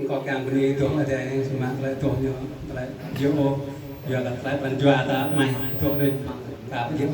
có càng beri tuang ada yang semak lại tuang yo lại yo yo lại lại ban jua ta mai tuang lên ta yo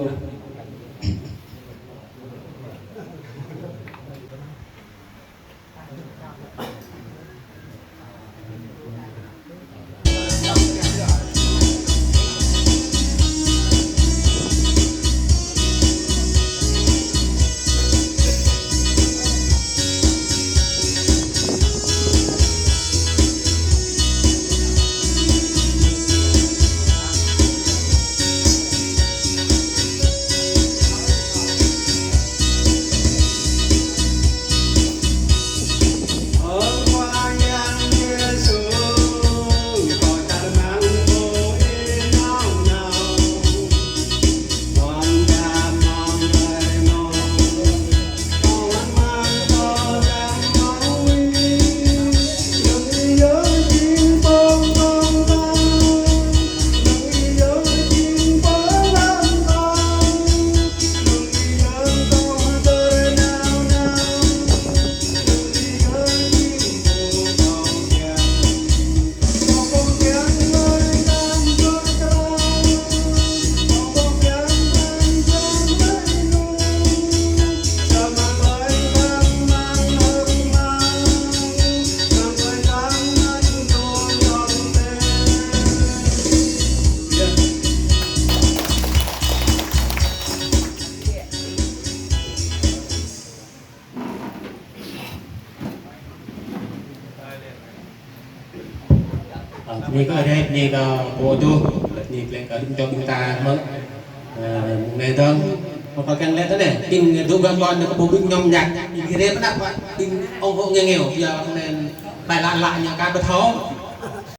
นี่ก็ได้นี่ก็โบดูนี่เพลงก็จบตาเมื่อในตอนพอกันแล้วเนี่ยกินดูบอลบอลก็บุกยอมหยัดอีกทีเดียวก็นับว่ากินองค์เงี้ยวๆอย่าเป็นไปละอย่างการไปท้อง